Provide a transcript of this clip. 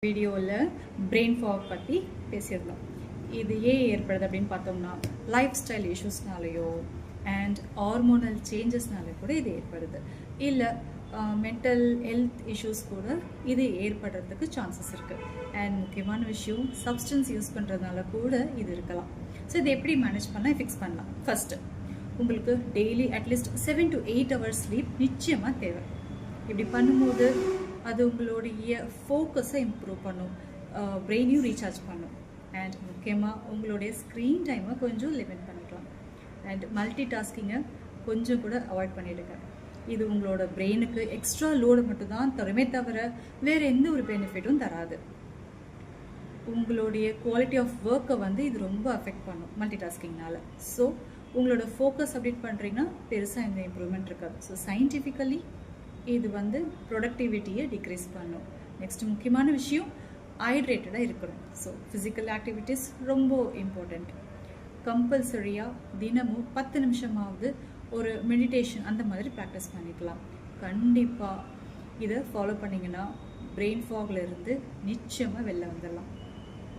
வீடியோவில் brain fog பற்றி பேசியிருந்தோம். இது ஏன் ஏற்படுது அப்படின்னு பார்த்தோம்னா லைஃப் ஸ்டைல் இஷ்யூஸ்னாலேயோ அண்ட் ஹார்மோனல் சேஞ்சஸ்னால கூட இது ஏற்படுது. இல்லை மென்டல் ஹெல்த் இஷ்யூஸ் கூட இது ஏற்படுறதுக்கு சான்சஸ் இருக்குது. அண்ட் முக்கியமான விஷயம் சப்ஸ்டன்ஸ் யூஸ் பண்ணுறதுனால கூட இது இருக்கலாம். ஸோ இதை எப்படி மேனேஜ் பண்ணால் ஃபிக்ஸ் பண்ணலாம்? ஃபஸ்ட்டு உங்களுக்கு daily at least 7 to 8 hours sleep நிச்சயமாக தேவை. இப்படி பண்ணும்போது அது உங்களுடைய ஃபோக்கஸை இம்ப்ரூவ் பண்ணும், பிரெயினையும் ரீசார்ஜ் பண்ணும். அண்ட் முக்கியமாக உங்களுடைய ஸ்க்ரீன் டைமை கொஞ்சம் லிமிட் பண்ணிக்கலாம். அண்ட் மல்டி டாஸ்கிங்கை கொஞ்சம் கூட அவாய்ட் பண்ணிவிடுங்க. இது உங்களோட பிரெயினுக்கு எக்ஸ்ட்ரா லோடு மட்டும்தான் தருமே தவிர வேறு எந்த ஒரு பெனிஃபிட்டும் தராது. உங்களுடைய குவாலிட்டி ஆஃப் ஒர்க்கை இது ரொம்ப அஃபெக்ட் பண்ணும் மல்டி டாஸ்கிங்னால. ஸோ உங்களோட ஃபோக்கஸ் அப்டேட் பண்ணுறீங்கன்னா பெருசாக எந்த இம்ப்ரூவ்மெண்ட் இருக்காது. ஸோ சயின்டிஃபிக்கலி இது ப்ரொடக்டிவிட்டியை டிக்ரீஸ் பண்ணும். நெக்ஸ்ட் முக்கியமான விஷயம் ஹைட்ரேட்டடாக இருக்கணும். ஸோ ஃபிசிக்கல் ஆக்டிவிட்டீஸ் ரொம்ப இம்பார்ட்டண்ட். கம்பல்சரியாக தினமும் 10 நிமிஷமாவது ஒரு மெடிடேஷன் அந்த மாதிரி ப்ராக்டிஸ் பண்ணிக்கலாம். கண்டிப்பாக இதை ஃபாலோ பண்ணிங்கன்னா பிரெயின் ஃபாக்ல இருந்து நிச்சயமாக வெளில வந்துடலாம்.